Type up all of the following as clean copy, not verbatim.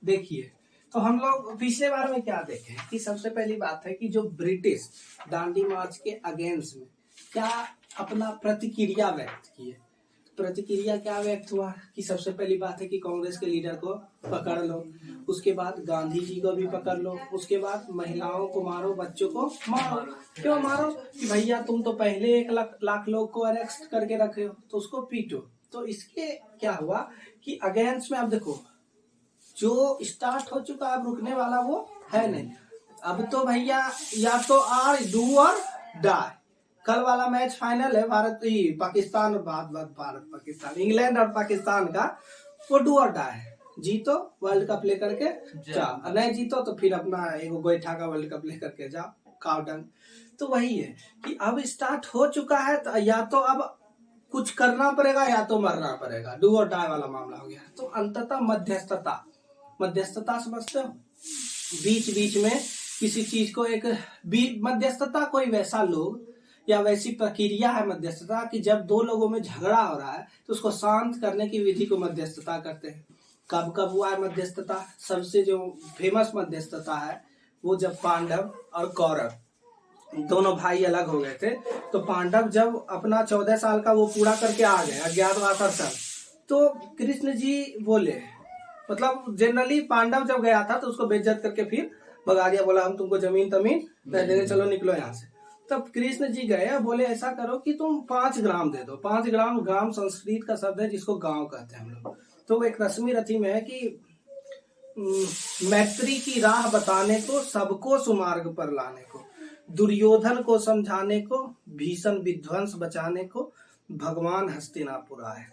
देखिए, तो हम लोग पिछले बार में क्या देखे कि सबसे पहली बात है कि जो ब्रिटिश दांडी मार्च के अगेंस्ट में क्या अपना प्रतिक्रिया व्यक्त किए। प्रतिक्रिया क्या व्यक्त हुआ कि सबसे पहली बात है कि कांग्रेस के लीडर को पकड़ लो, उसके बाद गांधी जी को भी पकड़ लो, उसके बाद महिलाओं को मारो, बच्चों को मारो। क्यों मारो? कि भैया तुम तो पहले 1 लाख लोग को अरेस्ट करके रखे हो, तो उसको पीटो। तो इसके क्या हुआ कि अगेंस्ट में अब देखो जो स्टार्ट हो चुका, अब रुकने वाला वो है नहीं। अब तो भैया या तो आर डू और डाई। कल वाला मैच फाइनल है भारत पाकिस्तान और भारत पाकिस्तान, इंग्लैंड और पाकिस्तान का, वो डू और डाई है। जीतो वर्ल्ड कप लेकर के जाओ, नहीं जीतो तो फिर अपना एक गोईठा का वर्ल्ड कप लेकर के जाओ, काउडन। तो वही है कि अब स्टार्ट हो चुका है, तो या तो अब कुछ करना पड़ेगा या तो मरना पड़ेगा, डू और डाई वाला मामला हो गया। तो अंततः मध्यस्थता समझते हो, बीच बीच में किसी चीज को एक मध्यस्थता कोई वैसा लोग या वैसी प्रक्रिया है मध्यस्थता कि जब दो लोगों में झगड़ा हो रहा है तो उसको शांत करने की विधि को मध्यस्थता करते हैं। कब कब हुआ है मध्यस्थता? सबसे जो फेमस मध्यस्थता है वो जब पांडव और कौरव दोनों भाई अलग हो गए थे, तो पांडव जब अपना 14 साल का वो पूरा करके आ गए, अज्ञातवास आश्रम, तो कृष्ण जी बोले, मतलब जनरली पांडव जब गया था तो उसको बेइज्जत करके फिर भगा दिया, बोला हम तुमको जमीन तमीन दे देंगे, चलो निकलो यहाँ से। तब कृष्ण जी गए, बोले ऐसा करो कि तुम 5 ग्राम दे दो। 5 ग्राम, ग्राम संस्कृत का शब्द है जिसको गांव कहते हैं हम लोग। तो एक रश्मि रथी में है कि मैत्री की राह बताने को, सबको सुमार्ग पर लाने को, दुर्योधन को समझाने को, भीषण विध्वंस बचाने को, भगवान हस्तिनापुर आए,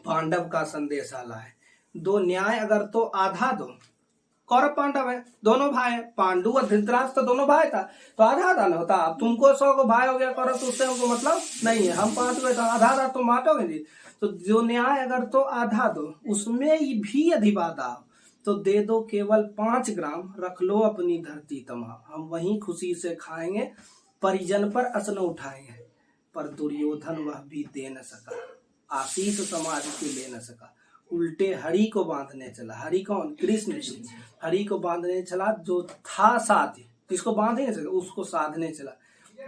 पांडव का संदेश लाए। दो न्याय अगर तो आधा दो। कौरव पांडव है, दोनों भाई है, पांडु और धृतराष्ट्र तो दोनों भाई था, तो आधा आधा ना होता। अब तुमको 100 को भाई हो गया कौरव, तो उससे हमको मतलब नहीं है, हम 5 को आधा आधा तुम बांटोगे जी। तो जो न्याय अगर तो आधा दो, उसमें भी अधिवादा तो दे दो केवल 5 ग्राम, रख लो अपनी धरती तमाम, हम वहीं खुशी से खाएंगे, परिजन पर असन उठाएंगे। पर दुर्योधन वह भी दे न सका, आशीष समाज की ले न सका, उल्टे हरि को बांधने चला। हरि कौन? कृष्ण जी। हरि को बांधने चला, जो था साध्य, जिसको बांध ही नहीं सका उसको साधने चला।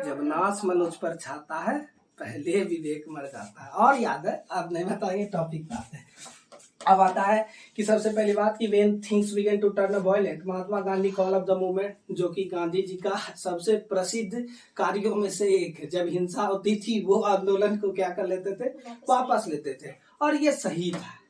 जब नाश मनुष्य पर छाता है, पहले विवेक मर जाता है। और याद है, आप नहीं बताएंगे, टॉपिक आते हैं। अब आता है कि सबसे पहली बात कि when things begun to turn violent, Mahatma Gandhi call off the movement, जो कि गांधी जी का सबसे प्रसिद्ध कार्यों में से एक है। जब हिंसा होती थी वो आंदोलन को क्या कर लेते थे? वापस लेते थे, और ये सही था।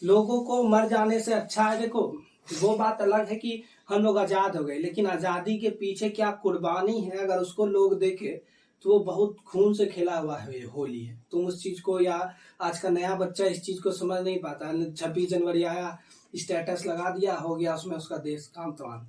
लोगों को मर जाने से अच्छा है। देखो, वो बात अलग है कि हम लोग आजाद हो गए, लेकिन आजादी के पीछे क्या कुर्बानी है, अगर उसको लोग देखे तो वो बहुत खून से खेला हुआ है होली है। तुम उस चीज को, या आज का नया बच्चा इस चीज को समझ नहीं पाता। 26 जनवरी आया, स्टेटस लगा दिया, हो गया उसमें उसका देश काम तमाम।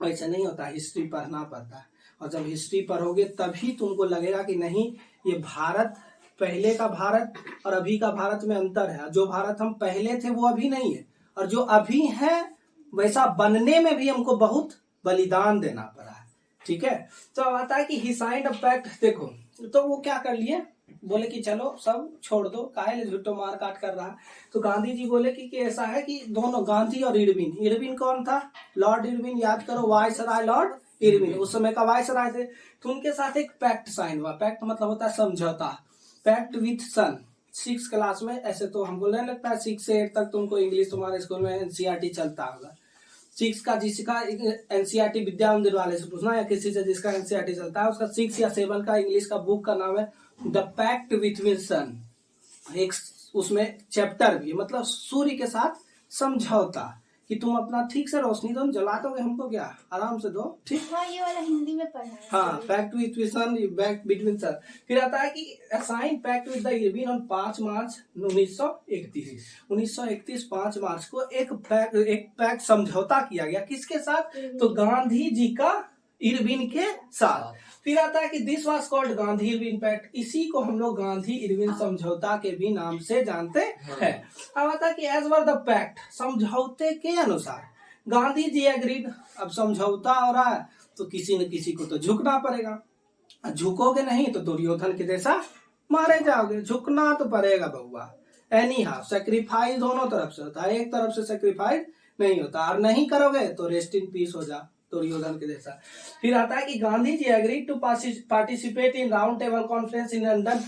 ऐसा नहीं होता, हिस्ट्री पढ़ना पड़ता है। और जब हिस्ट्री पढ़ोगे तभी तुमको लगेगा कि नहीं, ये भारत, पहले का भारत और अभी का भारत में अंतर है। जो भारत हम पहले थे वो अभी नहीं है, और जो अभी है वैसा बनने में भी हमको बहुत बलिदान देना पड़ा है। ठीक है, तो अब आता है कि ही साइंड अ पैक्ट। देखो, तो वो क्या कर लिए, बोले कि चलो सब छोड़ दो, काहे झूठो मार काट कर रहा। तो गांधी जी बोले कि ऐसा है कि दोनों, गांधी और इरविन। इरविन कौन था? लॉर्ड इरविन, याद करो, वायसराय लॉर्ड इरविन, उस समय का वायसराय थे। तो उनके साथ एक पैक्ट साइन हुआ। पैक्ट मतलब होता है समझौता। पैक्ट विथ सन, 6 क्लास में, ऐसे तो हमको नहीं लगता है 6 से 8 तक तुमको इंग्लिश तुम्हारे स्कूल में एनसीईआरटी चलता होगा। 6 का, जिसका एनसीईआरटी विद्या मंदिर वाले से पूछना, या किसी से जिसका एनसीईआरटी चलता है, उसका 6 या 7 का इंग्लिश का बुक का नाम है द पैक्ट विथ विल्सन। एक उसमें चैप्टर भी, मतलब सूर्य के साथ समझौता कि तुम अपना ठीक से रोशनी दो, जला दोगे हमको क्या, आराम से दो, ठीक। हाँ, ये वाला हिंदी में पढ़ा है। हाँ, pact with Wilson, pact between sun. फिर आता है कि assign pact with the Irwin on 5 March 1931 5 मार्च को एक पैक्ट समझौता किया गया। किसके साथ? तो गांधी जी का इरविन के साथ। फिर आता है कि this was called Gandhi Irwin pact. इसी को हम लोग गांधी इरविन समझौता के भी नाम से जानते हैं। अब आता है कि एज वर द पैक्ट, समझौते के अनुसार गांधी जी एग्रीड। अब समझौता हो रहा है तो किसी न किसी को तो झुकना पड़ेगा, झुकोगे नहीं तो दुर्योधन के जैसा मारे जाओगे। झुकना तो पड़ेगा बउआ, एनी हाउ। सेक्रीफाइस दोनों तरफ से होता है, एक तरफ से सेक्रीफाइस नहीं होता, और नहीं करोगे तो रेस्ट इन पीस हो जा दुर्योधन के जैसा। फिर आता है कि Gandhi ji agreed to participate in round table conference in London.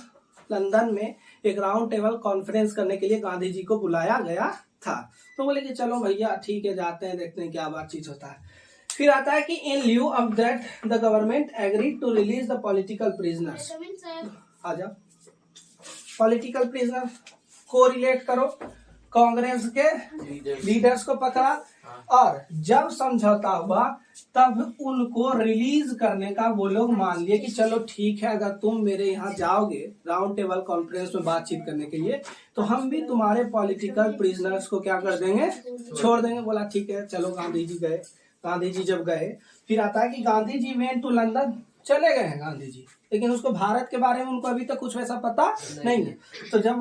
London में एक राउंड टेबल कॉन्फ्रेंस करने के लिए गांधी जी को बुलाया गया था। तो बोले कि चलो भैया ठीक है, जाते हैं, देखते हैं क्या बातचीत होता है। फिर आता है कि in lieu of that the government agreed to release the political prisoners. आ जाओ, पॉलिटिकल प्रिजनर को रिलेट करो, कांग्रेस के लीडर्स को पकड़ा, और जब समझौता हुआ तब उनको रिलीज करने का वो लोग मान लिए कि चलो ठीक है, अगर तुम मेरे यहाँ जाओगे राउंड टेबल कॉन्फ्रेंस में बातचीत करने के लिए तो हम भी तुम्हारे पॉलिटिकल प्रिजनर्स को क्या कर देंगे, छोड़ देंगे। बोला ठीक है, चलो गांधी जी गए। गांधी जी जब गए, फिर आता है कि गांधी जी वेंट टू लंदन, चले गए हैं गांधी जी, लेकिन उसको भारत के बारे में उनको अभी तक कुछ वैसा पता नहीं है। तो जब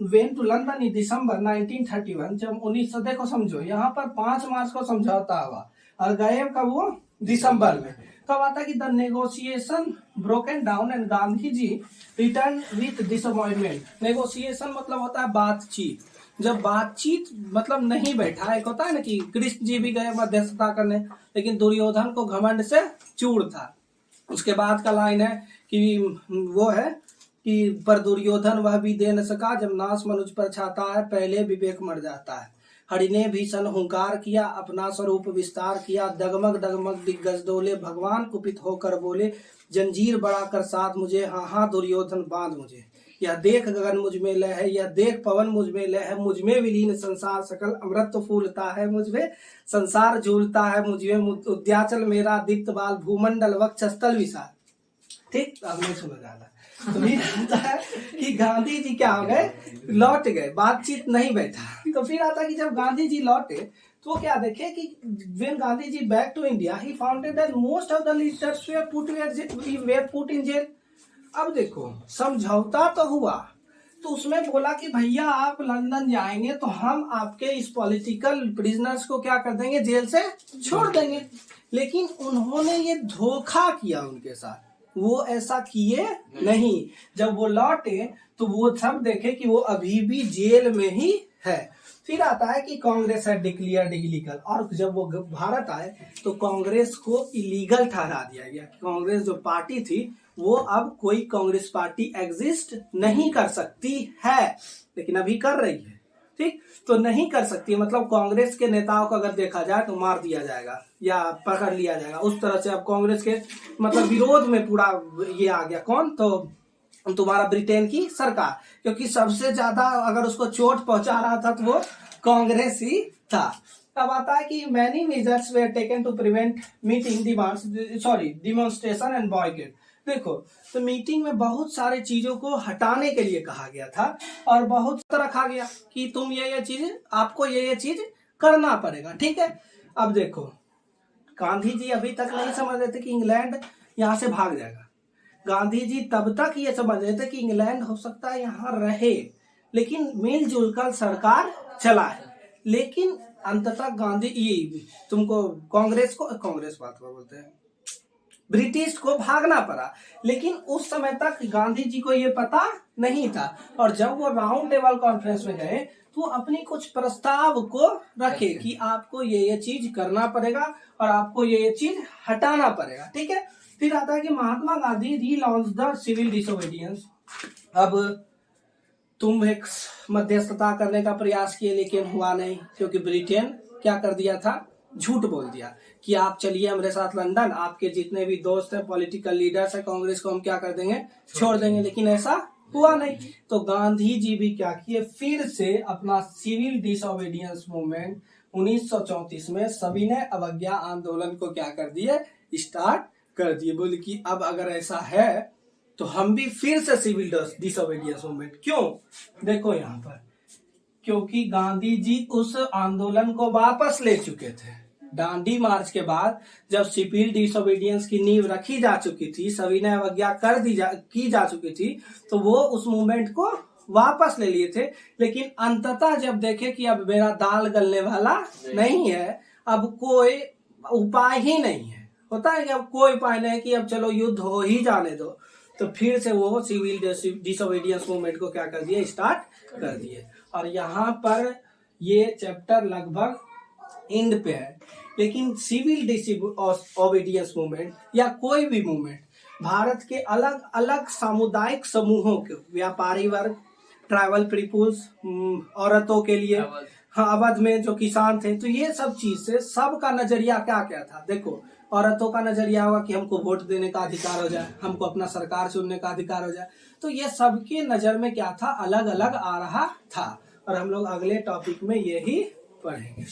वेंट टू लंदन इन दिसंबर 1931, जब 1900, देखो समझो यहाँ पर 5 मार्च को समझौता हुआ और गए कब, वो दिसंबर में। कब आता कि the negotiation broken down and Gandhi ji return with disappointment. Negotiation मतलब होता है बातचीत, जब बातचीत मतलब नहीं बैठा। एक होता है ना कि कृष्ण जी भी गए मध्यस्थता करने, लेकिन दुर्योधन को घमंड से चूड़ था। उसके बाद का लाइन है कि वो है कि पर दुर्योधन वह भी दे न सका, जब नाश मनुज पर छाता है, पहले विवेक मर जाता है। हरि ने भीषण हुंकार किया, अपना स्वरूप विस्तार किया, डगमग डगमग दिग्गज डोले, भगवान कुपित होकर बोले, जंजीर बढ़ा कर साथ मुझे, हाँ हाँ दुर्योधन बांध मुझे। यह देख गगन मुझ में लय है, यह देख पवन मुझ में लय है, मुझ में विलीन संसार सकल, अमृत फूलता है मुझ में, संसार झूलता है मुझ में, उद्याचल मेरा दीप्त बाल, भूमंडल वक्षस्थल विशाल। ठीक, अब नहीं सुना जा रहा। तो फिर आता है कि गांधी जी क्या हो गए, लौट गए, बातचीत नहीं बैठा। तो फिर आता है कि जब गांधी जी लौटे तो क्या देखे कि when Gandhi ji back to India, he found that most of the leaders were put in jail। अब देखो समझौता तो हुआ, तो उसमें बोला कि भैया आप लंदन जाएंगे तो हम आपके इस पॉलिटिकल प्रिजनर्स को क्या कर देंगे, जेल से छोड़ देंगे। लेकिन उन्होंने ये धोखा किया उनके साथ, वो ऐसा किए नहीं। जब वो लौटे तो वो सब देखे कि वो अभी भी जेल में ही है। फिर आता है कि कांग्रेस है डिक्लेयर्ड इलीगल, और जब वो भारत आए तो कांग्रेस को इलीगल ठहरा दिया गया। कांग्रेस जो पार्टी थी वो अब कोई कांग्रेस पार्टी एग्जिस्ट नहीं कर सकती है, लेकिन अभी कर रही है। ठीक, तो नहीं कर सकती मतलब कांग्रेस के नेताओं को अगर देखा जाए तो मार दिया जाएगा या पकड़ लिया जाएगा, उस तरह से अब कांग्रेस के मतलब विरोध में पूरा ये आ गया। कौन, तो तुम्हारा ब्रिटेन की सरकार, क्योंकि सबसे ज्यादा अगर उसको चोट पहुंचा रहा था तो वो कांग्रेस ही था। अब आता है कि many measures were taken to prevent meeting demonstration and boycott. देखो तो मीटिंग में बहुत सारे चीजों को हटाने के लिए कहा गया था और बहुत रखा गया कि तुम ये चीज, आपको ये चीज करना पड़ेगा। ठीक है, अब देखो गांधी जी अभी तक नहीं समझ रहे थे कि इंग्लैंड यहाँ से भाग जाएगा। गांधी जी तब तक ये समझ रहे थे कि इंग्लैंड हो सकता है यहाँ रहे, लेकिन मिलजुल कर सरकार चलाए। लेकिन अंततः गांधी ये तुमको कांग्रेस बात बोलते हैं, ब्रिटिश को भागना पड़ा। लेकिन उस समय तक गांधी जी को ये पता नहीं था, और जब वो राउंड टेबल कॉन्फ्रेंस में गए तो अपनी कुछ प्रस्ताव को रखे कि आपको ये चीज करना पड़ेगा और आपको ये चीज हटाना पड़ेगा। ठीक है, फिर आता है कि Mahatma Gandhi relaunch the civil disobedience. अब तुम एक मध्यस्थता करने का प्रयास किए लेकिन हुआ नहीं, क्योंकि ब्रिटेन क्या कर दिया था, झूठ बोल दिया कि आप चलिए हमारे साथ लंदन, आपके जितने भी दोस्त हैं, पॉलिटिकल लीडर्स हैं, कांग्रेस को हम क्या कर देंगे, छोड़ देंगे। लेकिन ऐसा हुआ नहीं। तो गांधी जी भी क्या किए, फिर से अपना सिविल डिसोबीडियंस मूवमेंट 1934 में सविनय अवज्ञा आंदोलन को क्या कर दिए, स्टार्ट कर दिए। बोले कि अब अगर ऐसा है तो हम भी फिर से सिविल डिसोबीडियंस मूवमेंट। क्यों, देखो यहाँ पर, क्योंकि गांधी जी उस आंदोलन को वापस ले चुके थे। डांडी मार्च के बाद जब सिविल डिसोबीडियंस की नींव रखी जा चुकी थी, सविनय अवज्ञा की जा चुकी थी, तो वो उस मूवमेंट को वापस ले लिए थे। लेकिन अंततः जब देखे कि अब मेरा दाल गलने वाला नहीं है, अब कोई उपाय ही नहीं है, होता है कि अब कोई उपाय नहीं कि अब चलो युद्ध हो ही जाने दो, तो फिर से वो सिविल डिसोबीडियंस मूवमेंट को क्या कर दिए, स्टार्ट कर दिए। और यहाँ पर ये चैप्टर लगभग एंड पे है। लेकिन सिविल डिसोबीडियंस मूवमेंट या कोई भी मूवमेंट भारत के अलग अलग सामुदायिक समूहों के, व्यापारी वर्ग, ट्राइबल पीपुल्स, औरतों के लिए, हाँ अवध में जो किसान थे, तो ये सब चीज से सबका नजरिया क्या क्या था। देखो, औरतों का नजरिया होगा कि हमको वोट देने का अधिकार हो जाए, हमको अपना सरकार चुनने का अधिकार हो जाए। तो ये सबके नजर में क्या था, अलग अलग आ रहा था। और हम लोग अगले टॉपिक में यही पढ़ेंगे।